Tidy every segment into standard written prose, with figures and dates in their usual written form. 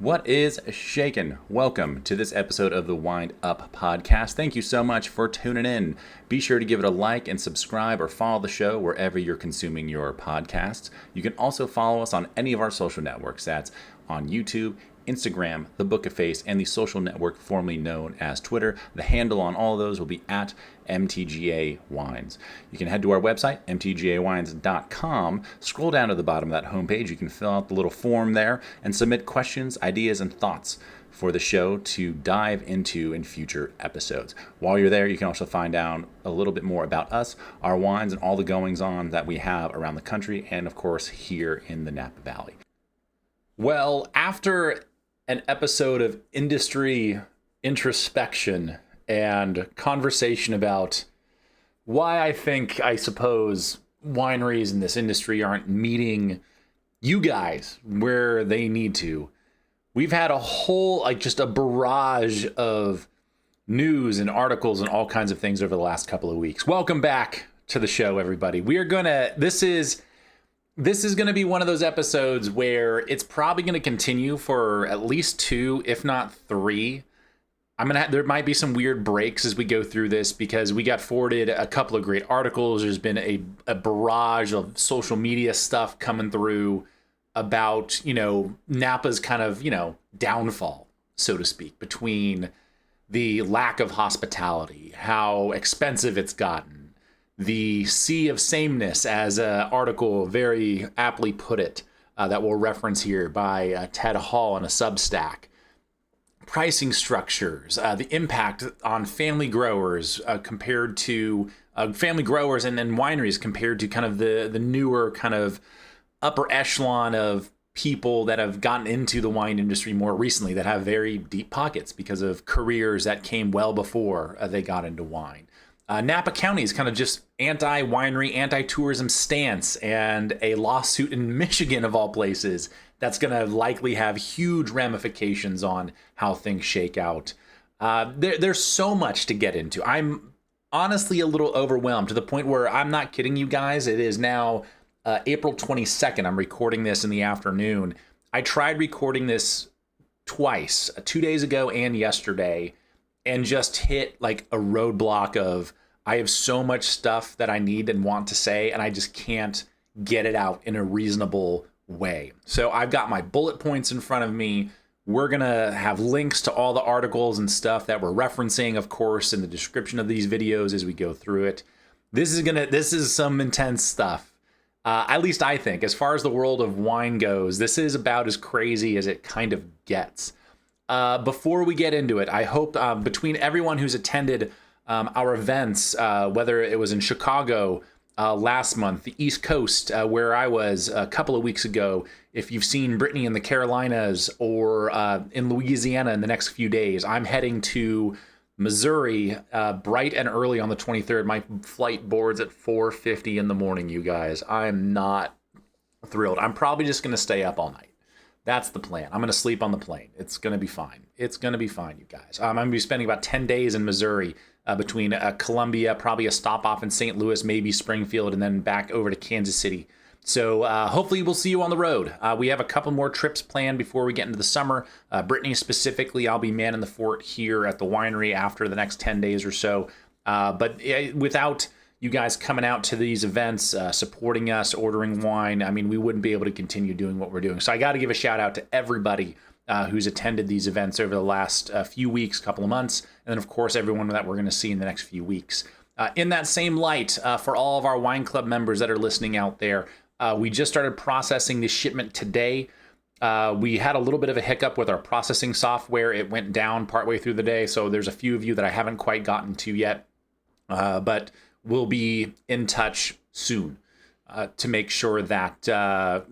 What is shaken? Welcome to this episode of the Wind Up Podcast. Thank you so much for tuning in. Be sure to give it a like and subscribe or follow the show wherever you're consuming your podcasts. You can also follow us on any of our social networks. That's on YouTube, Instagram, the Book of Face, and the social network formerly known as Twitter. The handle on all of those will be at MTGA Wines. You can head to our website, mtgawines.com. Scroll down to the bottom of that homepage. You can fill out the little form there and submit questions, ideas, and thoughts for the show to dive into in future episodes. While you're there, you can also find out a little bit more about us, our wines, and all the goings-on that we have around the country and, of course, here in the Napa Valley. Well, after an episode of industry introspection and conversation about why I suppose, wineries in this industry aren't meeting you guys where they need to. We've had a whole, just a barrage of news and articles and all kinds of things over the last couple of weeks. Welcome back to the show, everybody. This is going to be one of those episodes where it's probably going to continue for at least 2, if not 3. There might be some weird breaks as we go through this because we got forwarded a couple of great articles. There's been a barrage of social media stuff coming through about, Napa's kind of, downfall, so to speak, between the lack of hospitality, how expensive it's gotten, the sea of sameness, as an article very aptly put it, that we'll reference here by Ted Hall in a Substack. Pricing structures, the impact on family growers compared to family growers and wineries compared to kind of the newer kind of upper echelon of people that have gotten into the wine industry more recently that have very deep pockets because of careers that came well before they got into wine. Napa County is kind of just anti-winery, anti-tourism stance, and a lawsuit in Michigan, of all places, that's going to likely have huge ramifications on how things shake out. There's so much to get into. I'm honestly a little overwhelmed to the point where I'm not kidding you guys. It is now April 22nd. I'm recording this in the afternoon. I tried recording this twice, 2 days ago and yesterday, and just hit like a roadblock of I have so much stuff that I need and want to say, and I just can't get it out in a reasonable way. So I've got my bullet points in front of me. We're going to have links to all the articles and stuff that we're referencing, of course, in the description of these videos as we go through it. This is some intense stuff. At least I think. As far as the world of wine goes, this is about as crazy as it kind of gets. Before we get into it, I hope between everyone who's attended our events, whether it was in Chicago last month, the East Coast, where I was a couple of weeks ago, if you've seen Brittany in the Carolinas, or in Louisiana in the next few days, I'm heading to Missouri bright and early on the 23rd. My flight boards at 4:50 in the morning, you guys. I'm not thrilled. I'm probably just going to stay up all night. That's the plan. I'm going to sleep on the plane. It's going to be fine. It's going to be fine, you guys. I'm going to be spending about 10 days in Missouri between Columbia, probably a stop off in St. Louis, maybe Springfield, and then back over to Kansas City. So hopefully we'll see you on the road. We have a couple more trips planned before we get into the summer. Brittany specifically, I'll be manning the fort here at the winery after the next 10 days or so. But without you guys coming out to these events, supporting us, ordering wine, we wouldn't be able to continue doing what we're doing. So I got to give a shout out to everybody who's attended these events over the last few weeks, couple of months, and then of course everyone that we're going to see in the next few weeks. In that same light, for all of our wine club members that are listening out there, we just started processing this shipment today. We had a little bit of a hiccup with our processing software. It went down partway through the day, so there's a few of you that I haven't quite gotten to yet, but we'll be in touch soon to make sure that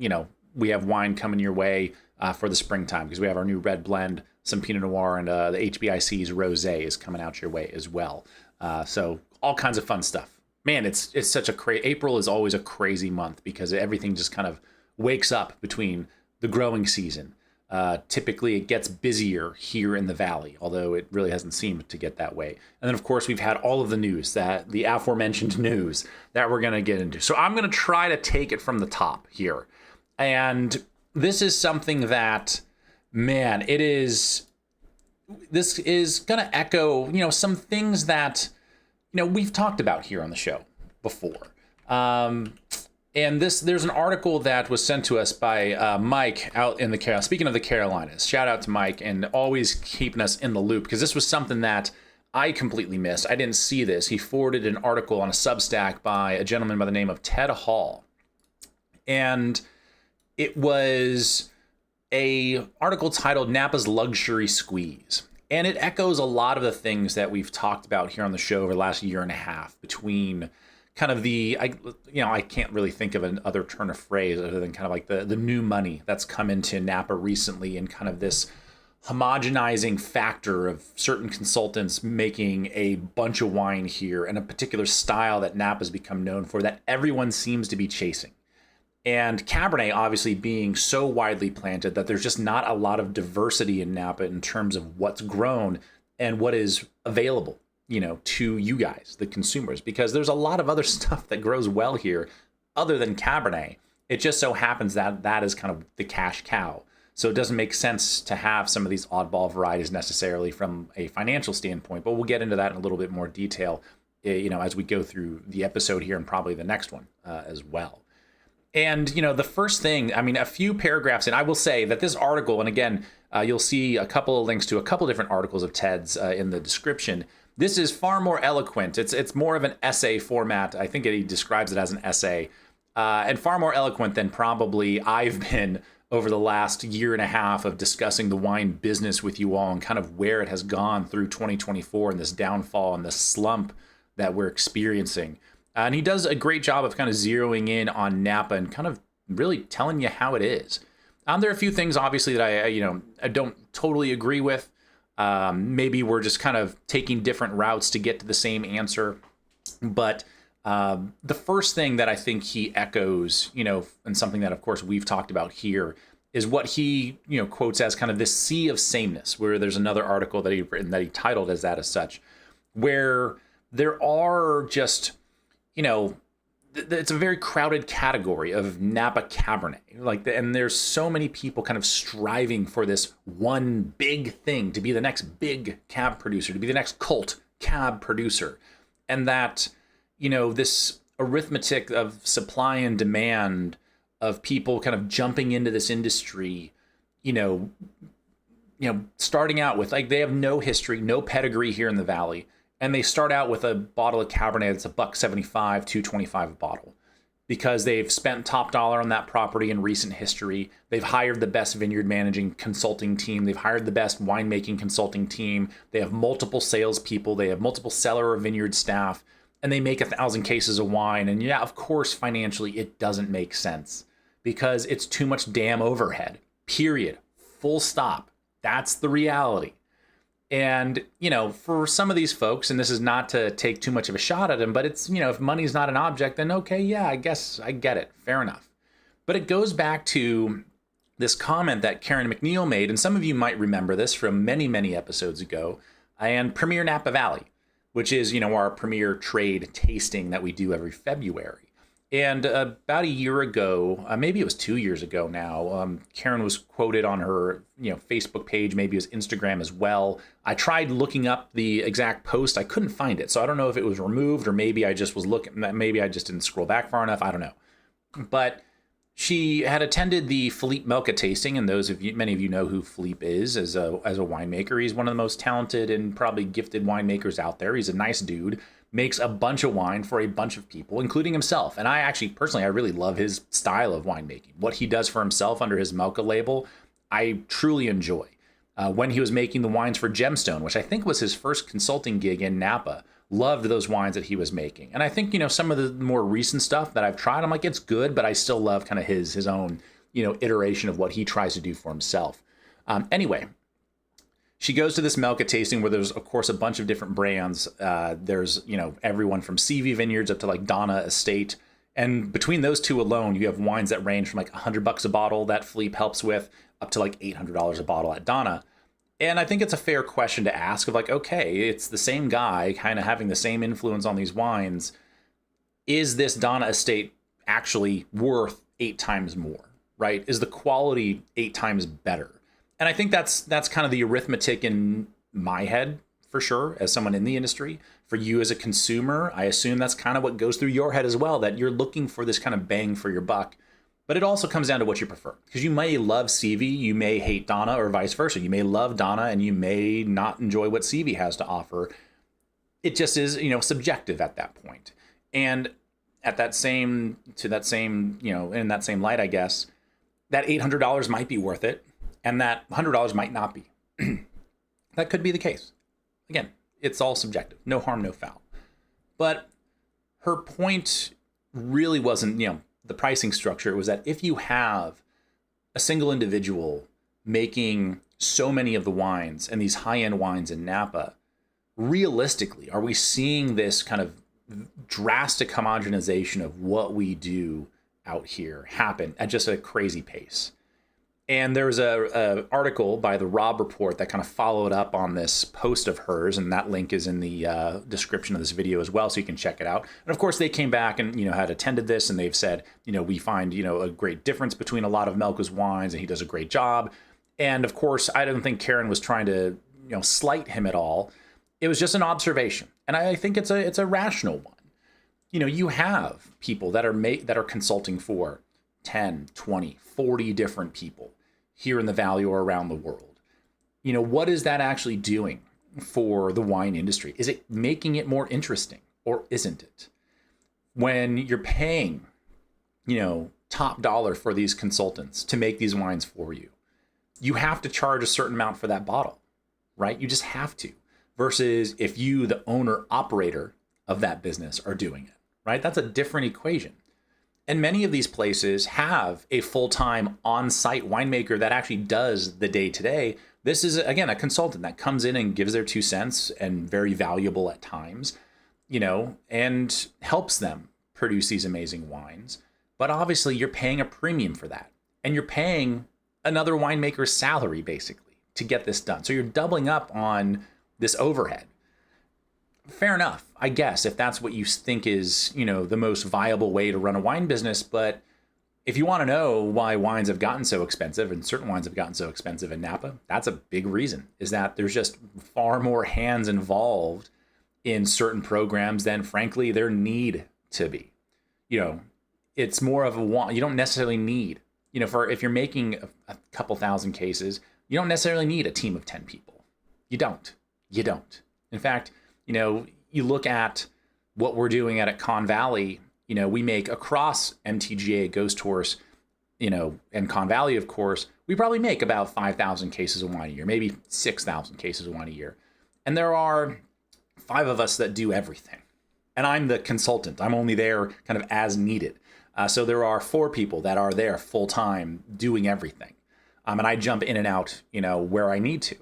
we have wine coming your way for the springtime, because we have our new red blend, some Pinot Noir, and the HBIC's Rosé is coming out your way as well. So all kinds of fun stuff. Man, it's such a April is always a crazy month because everything just kind of wakes up between the growing season. Typically, it gets busier here in the Valley, although it really hasn't seemed to get that way. And then, of course, we've had all of the news, the aforementioned news that we're going to get into. So I'm going to try to take it from the top here. And this is something that Man, this is going to echo, some things that, we've talked about here on the show before. And there's an article that was sent to us by Mike out in speaking of the Carolinas. Shout out to Mike, and always keeping us in the loop, because this was something that I completely missed. I didn't see this. He forwarded an article on a Substack by a gentleman by the name of Ted Hall. And it was a article titled Napa's Luxury Squeeze. And it echoes a lot of the things that we've talked about here on the show over the last year and a half, between kind of I can't really think of another turn of phrase other than kind of like the new money that's come into Napa recently, and kind of this homogenizing factor of certain consultants making a bunch of wine here and a particular style that Napa's become known for that everyone seems to be chasing. And Cabernet obviously being so widely planted that there's just not a lot of diversity in Napa in terms of what's grown and what is available, to you guys, the consumers, because there's a lot of other stuff that grows well here other than Cabernet. It just so happens that that is kind of the cash cow. So it doesn't make sense to have some of these oddball varieties necessarily from a financial standpoint, but we'll get into that in a little bit more detail, as we go through the episode here, and probably the next one as well. And, the first thing, a few paragraphs in, I will say that this article, and again, you'll see a couple of links to a couple different articles of Ted's in the description. This is far more eloquent. It's more of an essay format. I think he describes it as an essay, and far more eloquent than probably I've been over the last year and a half of discussing the wine business with you all, and kind of where it has gone through 2024 and this downfall and this slump that we're experiencing. And he does a great job of kind of zeroing in on Napa and kind of really telling you how it is. There are a few things, obviously, that I don't totally agree with. Maybe we're just kind of taking different routes to get to the same answer. But the first thing that I think he echoes, and something that, of course, we've talked about here, is what he, quotes as kind of this sea of sameness, where there's another article that he titled as that as such, where there are just, it's a very crowded category of Napa Cabernet. And there's so many people kind of striving for this one big thing, to be the next big cab producer, to be the next cult cab producer. And that, this arithmetic of supply and demand of people kind of jumping into this industry, starting out with, they have no history, no pedigree here in the Valley. And they start out with a bottle of Cabernet that's $1.75, $2.25 a bottle, because they've spent top dollar on that property in recent history. They've hired the best vineyard managing consulting team. They've hired the best winemaking consulting team. They have multiple salespeople. They have multiple cellar or vineyard staff, and they make 1,000 cases of wine. And yeah, of course, financially, it doesn't make sense because it's too much damn overhead, period, full stop. That's the reality. And, for some of these folks, and this is not to take too much of a shot at them, but it's, if money's not an object, then okay, yeah, I guess I get it. Fair enough. But it goes back to this comment that Karen McNeil made, and some of you might remember this from many, many episodes ago, and Premier Napa Valley, which is, our premier trade tasting that we do every February. And about a year ago, maybe it was 2 years ago now, Karen was quoted on her, Facebook page, maybe it was Instagram as well. I tried looking up the exact post. I couldn't find it. So I don't know if it was removed, or maybe I just was maybe I just didn't scroll back far enough. I don't know. But she had attended the PNV Melka Tasting, and many of you know who Philippe is as a winemaker. He's one of the most talented and probably gifted winemakers out there. He's a nice dude. Makes a bunch of wine for a bunch of people, including himself. And I actually, personally, I really love his style of winemaking. What he does for himself under his Melka label, I truly enjoy. When he was making the wines for Gemstone, which I think was his first consulting gig in Napa, loved those wines that he was making. And I think, some of the more recent stuff that I've tried, I'm like, it's good, but I still love kind of his own, iteration of what he tries to do for himself. Anyway, she goes to this Melka tasting where there's, of course, a bunch of different brands. There's, everyone from CV Vineyards up to like Donna Estate. And between those two alone, you have wines that range from like $100 a bottle that Philippe helps with up to like $800 a bottle at Donna. And I think it's a fair question to ask of like, okay, it's the same guy kind of having the same influence on these wines. Is this Donna Estate actually worth 8 times more, right? Is the quality 8 times better? And I think that's kind of the arithmetic in my head, for sure, as someone in the industry. For you as a consumer, I assume that's kind of what goes through your head as well, that you're looking for this kind of bang for your buck. But it also comes down to what you prefer, because you may love CV, you may hate Donna, or vice versa. You may love Donna and you may not enjoy what CV has to offer. It just is, subjective at that point. And in that same light, I guess, that $800 might be worth it, and that $100 might not be. That could be the case. Again, it's all subjective. No harm, no foul. But her point really wasn't, the pricing structure. It was that if you have a single individual making so many of the wines and these high-end wines in Napa, realistically, are we seeing this kind of drastic homogenization of what we do out here happen at just a crazy pace? And there was a article by the Robb Report that kind of followed up on this post of hers, and that link is in the description of this video as well, so you can check it out. And of course, they came back and had attended this, and they've said, we find a great difference between a lot of Melka's wines, and he does a great job. And of course, I don't think Karen was trying to slight him at all. It was just an observation, and I think it's a rational one. You have people that are consulting for 10, 20, 40 different people here in the Valley or around the world. What is that actually doing for the wine industry? Is it making it more interesting, or isn't it? When you're paying, top dollar for these consultants to make these wines for you, you have to charge a certain amount for that bottle, right? You just have to. Versus if you, the owner operator of that business, are doing it, right? That's a different equation. And many of these places have a full-time on-site winemaker that actually does the day-to-day. This is, again, a consultant that comes in and gives their 2 cents, and very valuable at times, and helps them produce these amazing wines. But obviously, you're paying a premium for that. And you're paying another winemaker's salary, basically, to get this done. So you're doubling up on this overhead. Fair enough, I guess, if that's what you think is, the most viable way to run a wine business. But if you want to know why wines have gotten so expensive, and certain wines have gotten so expensive in Napa, that's a big reason, is that there's just far more hands involved in certain programs than, frankly, there need to be. It's more of a want. You don't necessarily need, if you're making a couple thousand cases, you don't necessarily need a team of 10 people. You don't. In fact, you look at what we're doing at Con Valley, we make across MTGA, Ghost Horse, and Con Valley, of course, we probably make about 5,000 cases of wine a year, maybe 6,000 cases of wine a year. And there are 5 of us that do everything. And I'm the consultant. I'm only there kind of as needed. So there are 4 people that are there full time doing everything. And I jump in and out, where I need to.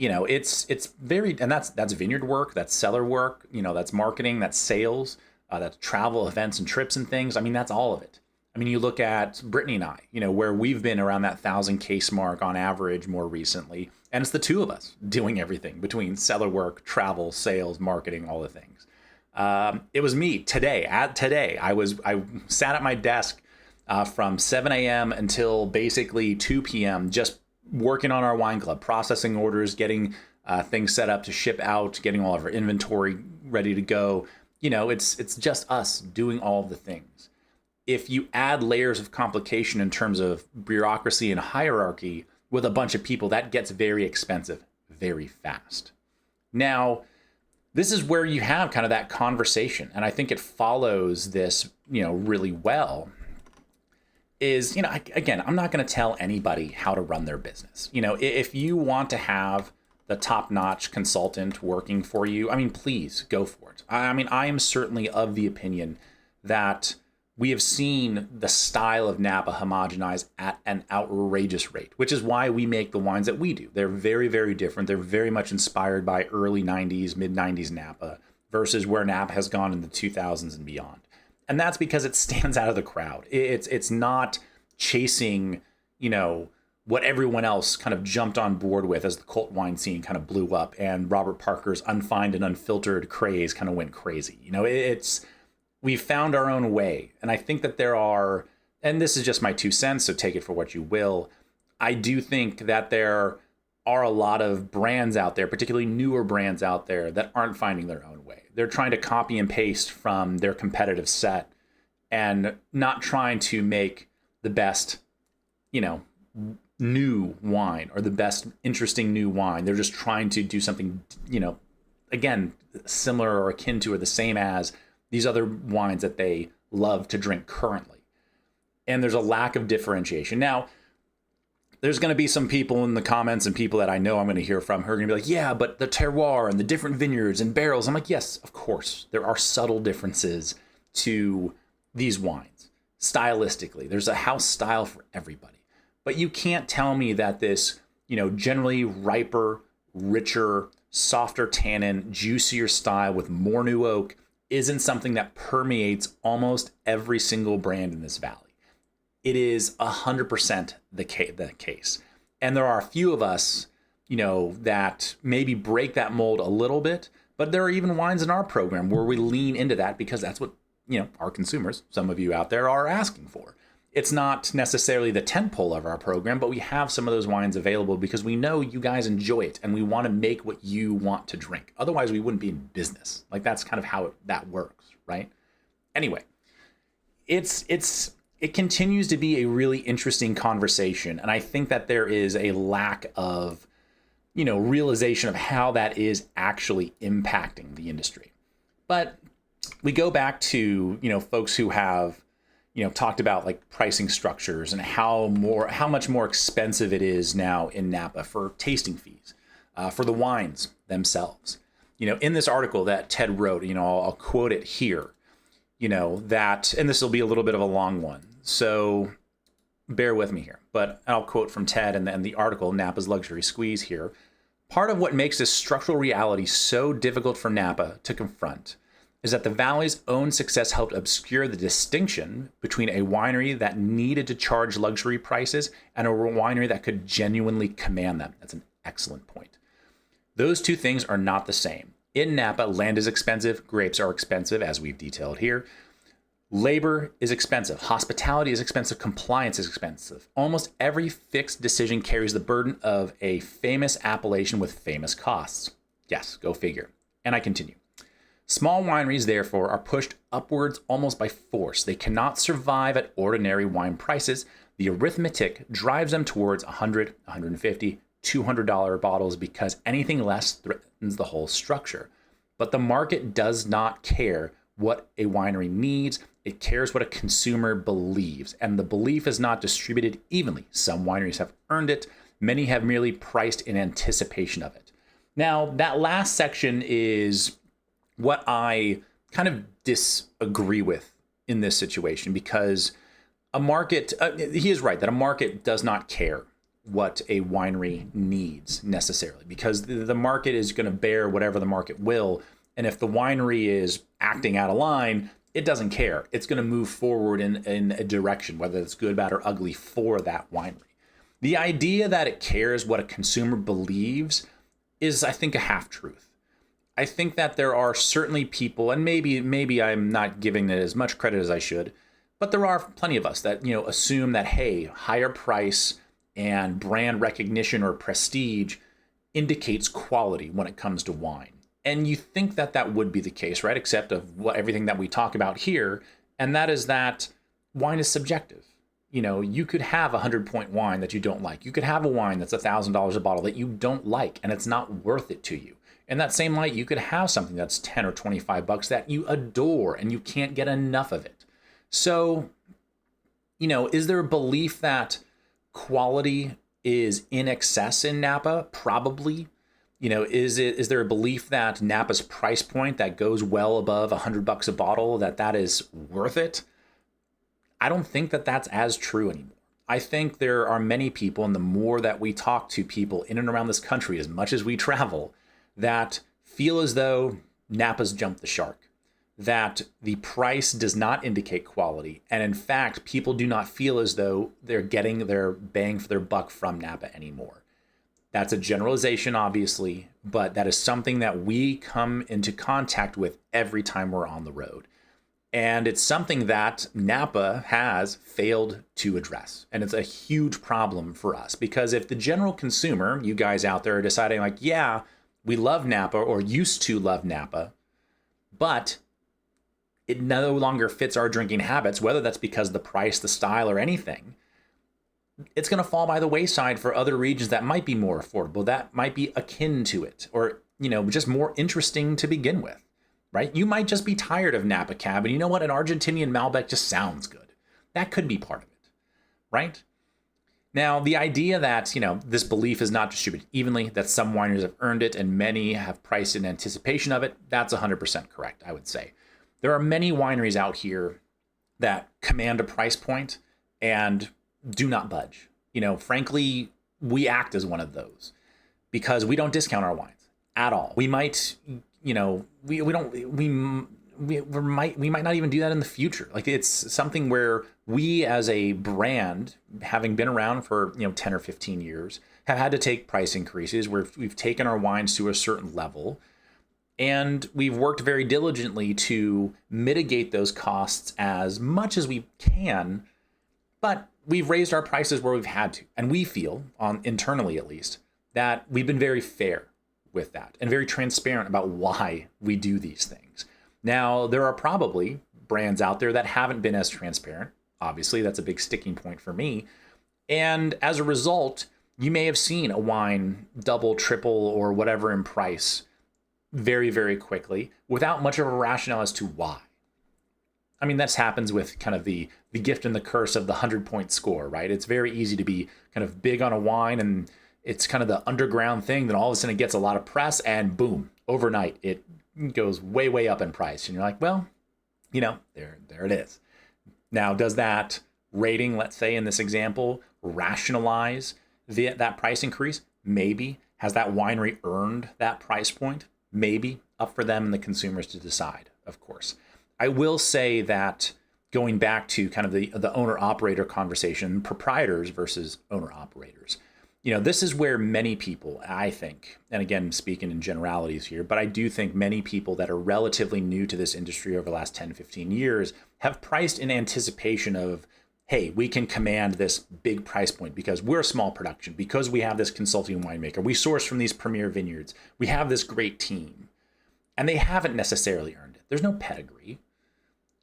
It's very, and that's vineyard work, that's cellar work, that's marketing, that's sales, that's travel, events and trips and things. I mean, that's all of it. I mean, you look at Brittany and I, where we've been around that 1,000 case mark on average more recently. And it's the 2 of us doing everything between cellar work, travel, sales, marketing, all the things. It was me today. I sat at my desk from 7 a.m. until basically 2 p.m. just working on our wine club, processing orders, getting things set up to ship out, getting all of our inventory ready to go. It's just us doing all the things. If you add layers of complication in terms of bureaucracy and hierarchy with a bunch of people, that gets very expensive very fast. Now, this is where you have kind of that conversation, and I think it follows this, really well. Is, again, I'm not going to tell anybody how to run their business. If you want to have the top-notch consultant working for you, I mean, please go for it. I mean, I am certainly of the opinion that we have seen the style of Napa homogenize at an outrageous rate, which is why we make the wines that we do. They're very, very different. They're very much inspired by early 90s, mid-90s Napa versus where Napa has gone in the 2000s and beyond. And that's because it stands out of the crowd. It's not chasing, what everyone else kind of jumped on board with as the cult wine scene kind of blew up and Robert Parker's unfined and unfiltered craze kind of went crazy. We've found our own way. And I think that there are, and this is just my 2 cents, so take it for what you will. I do think that there are a lot of brands out there, particularly newer brands out there, that aren't finding their own way. They're trying to copy and paste from their competitive set and not trying to make the best, new wine or the best interesting new wine. They're just trying to do something, again, similar or akin to or the same as these other wines that they love to drink currently. And there's a lack of differentiation. Now, there's going to be some people in the comments and people that I know I'm going to hear from who are going to be like, yeah, but the terroir and the different vineyards and barrels. I'm like, yes, of course. There are subtle differences to these wines. Stylistically, there's a house style for everybody. But you can't tell me that this, generally riper, richer, softer tannin, juicier style with more new oak isn't something that permeates almost every single brand in this valley. It is 100% the case. And there are a few of us, that maybe break that mold a little bit, but there are even wines in our program where we lean into that because that's what, our consumers, some of you out there, are asking for. It's not necessarily the tentpole of our program, but we have some of those wines available because we know you guys enjoy it and we want to make what you want to drink. Otherwise, we wouldn't be in business. Like, that's kind of how that works, right? Anyway, it continues to be a really interesting conversation. And I think that there is a lack of, realization of how that is actually impacting the industry. But we go back to, folks who have, talked about like pricing structures and how much more expensive it is now in Napa for tasting fees, for the wines themselves. In this article that Ted wrote, I'll quote it here, that, and this will be a little bit of a long one, so bear with me here, but I'll quote from Ted and the article, Napa's Luxury Squeeze here. Part of what makes this structural reality so difficult for Napa to confront is that the Valley's own success helped obscure the distinction between a winery that needed to charge luxury prices and a winery that could genuinely command them. That's an excellent point. Those two things are not the same. In Napa, land is expensive, grapes are expensive, as we've detailed here. Labor is expensive, hospitality is expensive, compliance is expensive. Almost every fixed decision carries the burden of a famous appellation with famous costs. Yes, go figure. And I continue. Small wineries, therefore, are pushed upwards almost by force. They cannot survive at ordinary wine prices. The arithmetic drives them towards $100, $150, $200 bottles because anything less threatens the whole structure. But the market does not care what a winery needs. It cares what a consumer believes. And the belief is not distributed evenly. Some wineries have earned it. Many have merely priced in anticipation of it. Now, that last section is what I kind of disagree with in this situation, because a market, he is right that a market does not care what a winery needs necessarily, because the market is going to bear whatever the market will. And if the winery is acting out of line, it doesn't care. It's going to move forward in a direction, whether it's good, bad, or ugly for that winery. The idea that it cares what a consumer believes is, I think, a half-truth. I think that there are certainly people, and maybe I'm not giving it as much credit as I should, but there are plenty of us that, assume that, hey, higher price and brand recognition or prestige indicates quality when it comes to wine. And you think that that would be the case, right? Except of everything that we talk about here, and that is that wine is subjective. You could have a 100-point wine that you don't like. You could have a wine that's $1,000 a bottle that you don't like, and it's not worth it to you. In that same light, you could have something that's 10 or 25 bucks that you adore and you can't get enough of it. So, is there a belief that quality is in excess in Napa? Probably. Is there a belief that Napa's price point that goes well above $100 a bottle, that is worth it? I don't think that that's as true anymore. I think there are many people, and the more that we talk to people in and around this country, as much as we travel, that feel as though Napa's jumped the shark, that the price does not indicate quality. And in fact, people do not feel as though they're getting their bang for their buck from Napa anymore. That's a generalization, obviously, but that is something that we come into contact with every time we're on the road. And it's something that Napa has failed to address. And it's a huge problem for us because if the general consumer, you guys out there, are deciding like, yeah, we love Napa or used to love Napa, but it no longer fits our drinking habits, whether that's because of the price, the style, or anything, it's going to fall by the wayside for other regions that might be more affordable, that might be akin to it, or, just more interesting to begin with. Right? You might just be tired of Napa Cab, and you know what? An Argentinian Malbec just sounds good. That could be part of it, right? Now, the idea that, this belief is not distributed evenly, that some wineries have earned it and many have priced in anticipation of it, that's 100% correct, I would say. There are many wineries out here that command a price point and do not budge. Frankly, we act as one of those because we don't discount our wines at all. We might we might not even do that in the future. Like it's something where we as a brand, having been around for 10 or 15 years, have had to take price increases where we've taken our wines to a certain level, and we've worked very diligently to mitigate those costs as much as we can, but we've raised our prices where we've had to, and we feel, internally at least, that we've been very fair with that and very transparent about why we do these things. Now, there are probably brands out there that haven't been as transparent. Obviously, that's a big sticking point for me. And as a result, you may have seen a wine double, triple, or whatever in price very, very quickly without much of a rationale as to why. I mean, that happens with kind of the gift and the curse of the 100-point score, right? It's very easy to be kind of big on a wine and it's kind of the underground thing that all of a sudden it gets a lot of press and boom, overnight it goes way, way up in price. And you're like, well, there it is. Now, does that rating, let's say in this example, rationalize that price increase? Maybe. Has that winery earned that price point? Maybe. Up for them and the consumers to decide, of course. I will say that going back to kind of the owner-operator conversation, proprietors versus owner-operators, this is where many people, I think, and again, speaking in generalities here, but I do think many people that are relatively new to this industry over the last 10, 15 years have priced in anticipation of, hey, we can command this big price point because we're a small production, because we have this consulting winemaker, we source from these premier vineyards, we have this great team. And they haven't necessarily earned it. There's no pedigree.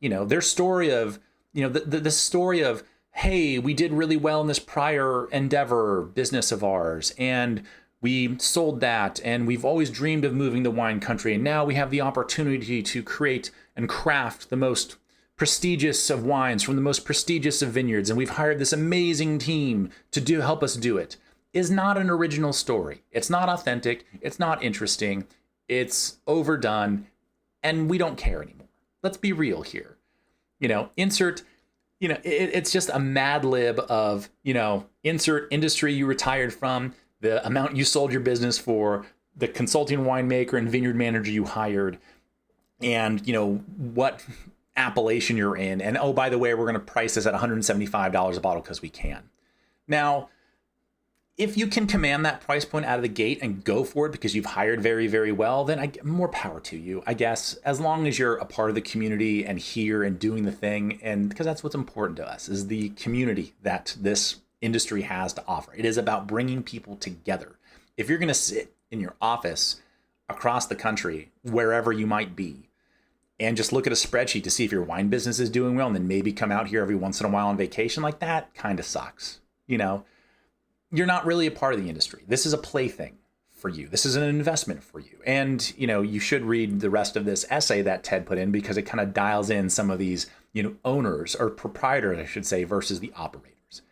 Their story of, the story of, hey, we did really well in this prior endeavor business of ours, and we sold that, and we've always dreamed of moving to wine country, and now we have the opportunity to create and craft the most prestigious of wines from the most prestigious of vineyards, and we've hired this amazing team to help us do it, is not an original story. It's not authentic. It's not interesting. It's overdone, and we don't care anymore. Let's be real here. It's just a mad lib of, insert industry you retired from, the amount you sold your business for, the consulting winemaker and vineyard manager you hired, and, what appellation you're in. And, oh, by the way, we're going to price this at $175 a bottle because we can. Now, if you can command that price point out of the gate and go for it because you've hired very, very well, then more power to you, I guess, as long as you're a part of the community and here and doing the thing. And because that's what's important to us, is the community that this industry has to offer. It is about bringing people together. If you're going to sit in your office across the country, wherever you might be, and just look at a spreadsheet to see if your wine business is doing well, and then maybe come out here every once in a while on vacation, like that kind of sucks, You're not really a part of the industry. This is a plaything for you. This is an investment for you. And, you should read the rest of this essay that Ted put in because it kind of dials in some of these, owners or proprietors, I should say, versus the operators.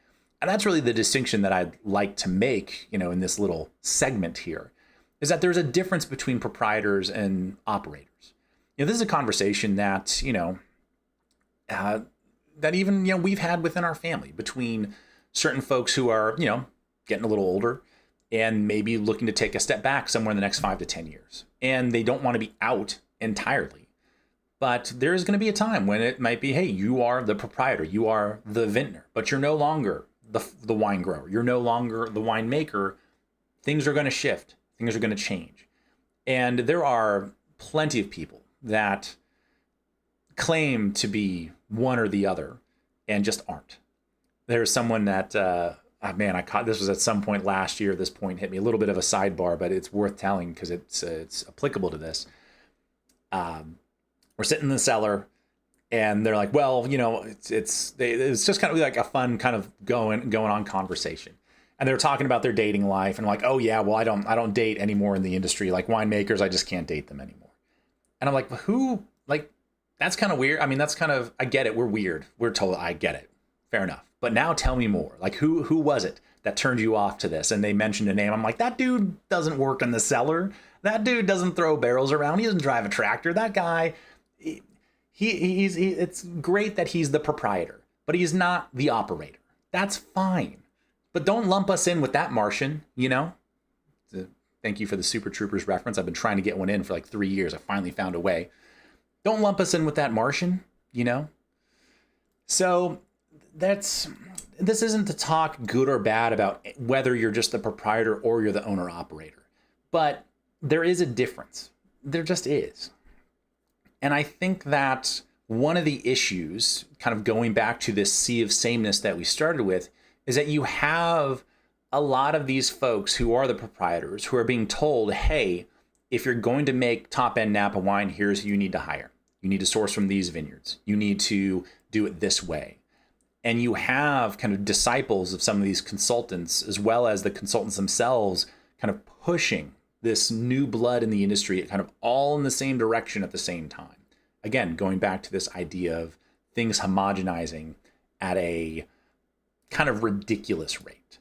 And that's really the distinction that I'd like to make, in this little segment here, is that there's a difference between proprietors and operators. This is a conversation that, that even, we've had within our family between certain folks who are, getting a little older and maybe looking to take a step back somewhere in the next 5 to 10 years. And they don't want to be out entirely. But there's going to be a time when it might be, hey, you are the proprietor, you are the vintner, but you're no longer the wine grower. You're no longer the winemaker. Things are going to shift. Things are going to change. And there are plenty of people that claim to be one or the other and just aren't. There's someone that, I caught, this was at some point last year. This point hit me, a little bit of a sidebar, but it's worth telling because it's applicable to this. We're sitting in the cellar and they're like, well, it's just kind of like a fun kind of going on conversation. And they're talking about their dating life and like, oh yeah, well, I don't date anymore in the industry. Like winemakers, I just can't date them anymore. And I'm like, that's kind of weird. I mean, I get it. We're weird. We're told, I get it. Fair enough. But now tell me more. Like who was it that turned you off to this? And they mentioned a name. I'm like, that dude doesn't work in the cellar. That dude doesn't throw barrels around. He doesn't drive a tractor. That guy, it's great that he's the proprietor, but he's not the operator. That's fine. But don't lump us in with that Martian, Thank you for the Super Troopers reference. I've been trying to get one in for like 3 years. I finally found a way. Don't lump us in with that Martian, So this isn't to talk good or bad about whether you're just the proprietor or you're the owner operator. But there is a difference. There just is. And I think that one of the issues, kind of going back to this sea of sameness that we started with, is that you have a lot of these folks who are the proprietors who are being told, hey, if you're going to make top-end Napa wine, here's who you need to hire. You need to source from these vineyards. You need to do it this way. And you have kind of disciples of some of these consultants, as well as the consultants themselves, kind of pushing this new blood in the industry, kind of all in the same direction at the same time. Again, going back to this idea of things homogenizing at a kind of ridiculous rate.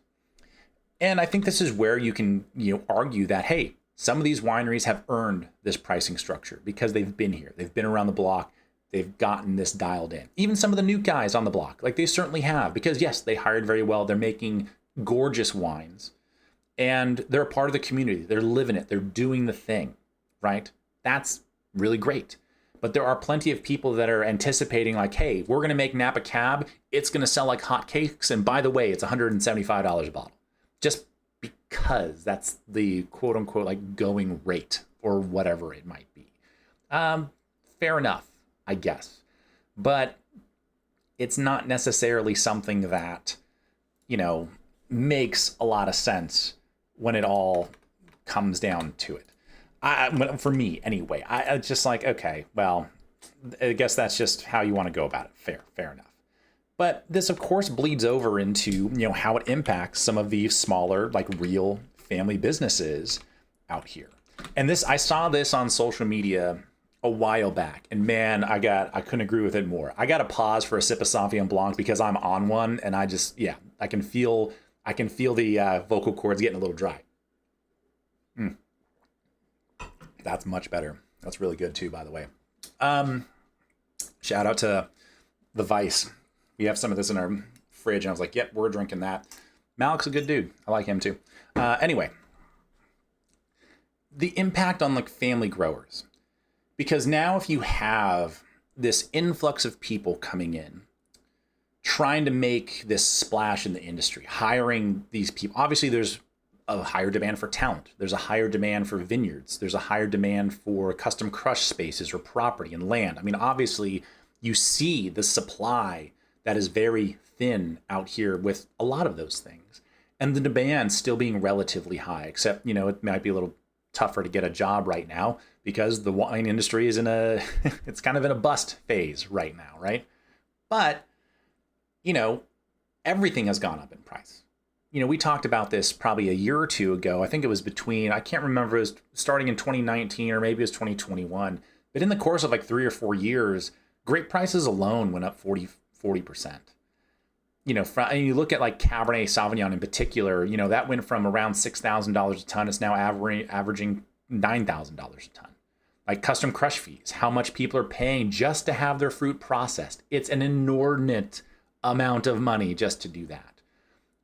And I think this is where you can, argue that, hey, some of these wineries have earned this pricing structure because they've been here. They've been around the block. They've gotten this dialed in. Even some of the new guys on the block, like they certainly have, because yes, they hired very well. They're making gorgeous wines and they're a part of the community. They're living it. They're doing the thing, right? That's really great. But there are plenty of people that are anticipating like, hey, we're going to make Napa Cab. It's going to sell like hotcakes. And by the way, it's $175 a bottle. Just because that's the quote unquote like going rate or whatever it might be. Fair enough, I guess. But it's not necessarily something that, makes a lot of sense when it all comes down to it. For me, anyway, I just like, okay, well, I guess that's just how you want to go about it. Fair enough. But this, of course, bleeds over into, how it impacts some of the smaller, like real family businesses out here. And I saw this on social media a while back, and man, I couldn't agree with it more. I got to pause for a sip of Sauvignon Blanc because I'm on one, and I can feel the vocal cords getting a little dry. That's much better. That's really good too, by the way. Shout out to the Vice. We have some of this in our fridge, and I was like, yep, we're drinking that. Malik's a good dude. I like him too. Anyway, the impact on like family growers. Because now if you have this influx of people coming in, trying to make this splash in the industry, hiring these people, obviously there's a higher demand for talent. There's a higher demand for vineyards. There's a higher demand for custom crush spaces or property and land. I mean, obviously you see the supply that is very thin out here with a lot of those things. And the demand still being relatively high, except, it might be a little tougher to get a job right now because the wine industry is it's kind of in a bust phase right now, right? But, everything has gone up in price. We talked about this probably a year or two ago. I think it was I can't remember, it was starting in 2019 or maybe it was 2021. But in the course of like 3 or 4 years, grape prices alone went up 40%. And you look at like Cabernet Sauvignon in particular, that went from around $6,000 a ton. It's now averaging $9,000 a ton. Like custom crush fees, how much people are paying just to have their fruit processed. It's an inordinate amount of money just to do that.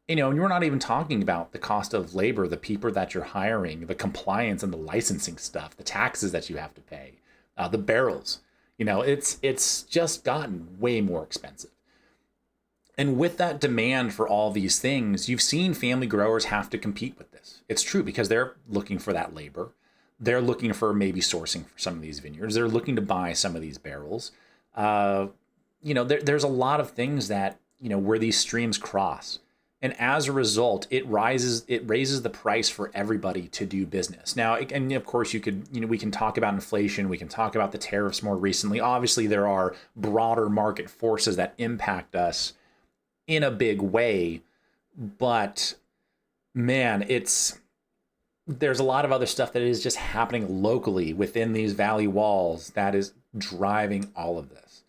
And you're not even talking about the cost of labor, the people that you're hiring, the compliance and the licensing stuff, the taxes that you have to pay, the barrels. It's just gotten way more expensive. And with that demand for all these things, you've seen family growers have to compete with this. It's true because they're looking for that labor. They're looking for maybe sourcing for some of these vineyards. They're looking to buy some of these barrels. There's a lot of things that, where these streams cross. And as a result, it raises the price for everybody to do business. Now, and of course, we can talk about inflation. We can talk about the tariffs more recently. Obviously, there are broader market forces that impact us in a big way. But man, there's a lot of other stuff that is just happening locally within these valley walls that is driving all of this,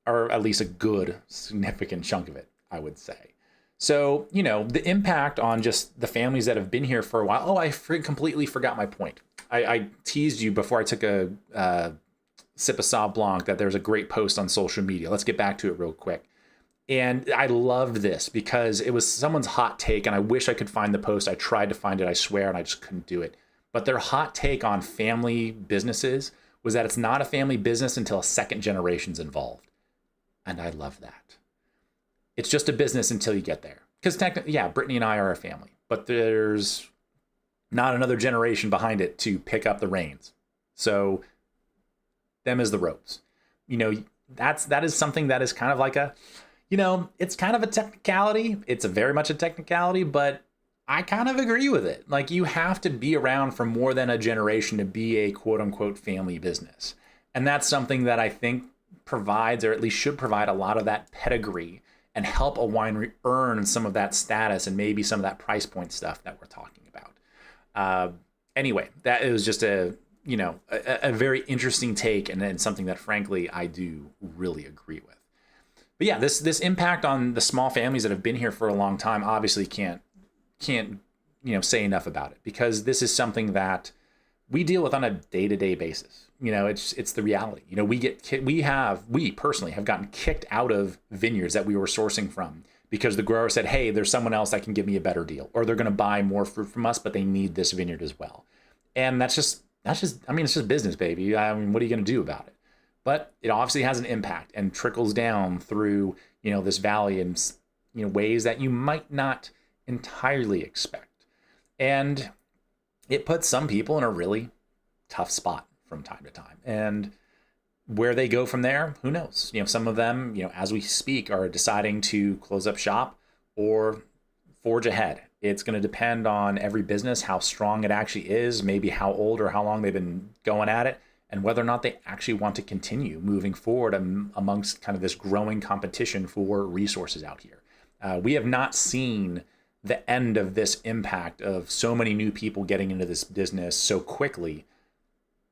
or at least a good significant chunk of it, I would say. So, the impact on just the families that have been here for a while. Oh, I completely forgot my point. I teased you before I took a sip of Sauv Blanc that there's a great post on social media. Let's get back to it real quick. And I loved this because it was someone's hot take, and I wish I could find the post. I tried to find it, I swear, and I just couldn't do it. But their hot take on family businesses was that it's not a family business until a second generation's involved. And I love that. It's just a business until you get there. Because technically, yeah, Brittany and I are a family, but there's not another generation behind it to pick up the reins. So them is the ropes. That is something that is kind of like it's kind of a technicality. It's very much a technicality, but I kind of agree with it. Like, you have to be around for more than a generation to be a quote unquote family business. And that's something that I think provides, or at least should provide, a lot of that pedigree and help a winery earn some of that status and maybe some of that price point stuff that we're talking about. Anyway, that is just a very interesting take, and something that frankly I do really agree with. But yeah, this impact on the small families that have been here for a long time obviously can't say enough about it, because this is something that we deal with on a day-to-day basis. It's the reality. We personally have gotten kicked out of vineyards that we were sourcing from because the grower said, hey, there's someone else that can give me a better deal, or they're going to buy more fruit from us, but they need this vineyard as well. And it's just business, baby. What are you going to do about it? But it obviously has an impact and trickles down through, this valley in, ways that you might not entirely expect. And it puts some people in a really tough spot from time to time. And where they go from there, who knows? Some of them, as we speak, are deciding to close up shop or forge ahead. It's going to depend on every business, how strong it actually is, maybe how old or how long they've been going at it, and whether or not they actually want to continue moving forward amongst kind of this growing competition for resources out here. We have not seen the end of this impact of so many new people getting into this business so quickly,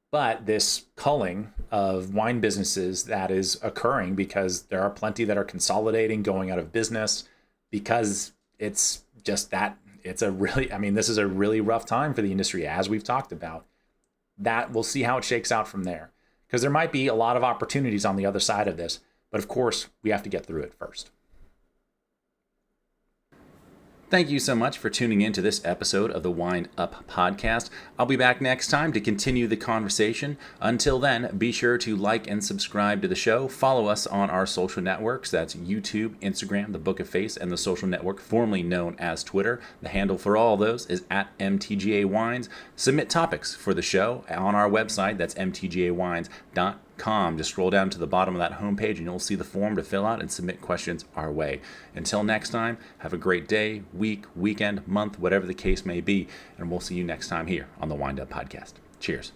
but this culling of wine businesses that is occurring because there are plenty that are consolidating, going out of business, because it's just that this is a really rough time for the industry, as we've talked about. That we'll see how it shakes out from there, because there might be a lot of opportunities on the other side of this, but of course we have to get through it first. Thank you so much for tuning in to this episode of the Wind Up Podcast. I'll be back next time to continue the conversation. Until then, be sure to like and subscribe to the show. Follow us on our social networks. That's YouTube, Instagram, the Book of Face, and the social network formerly known as Twitter. The handle for all of those is @MTGA Wines. Submit topics for the show on our website. That's mtgawines.com. Just scroll down to the bottom of that homepage and you'll see the form to fill out and submit questions our way. Until next time, have a great day, week, weekend, month, whatever the case may be, and we'll see you next time here on the Wind Up Podcast. Cheers.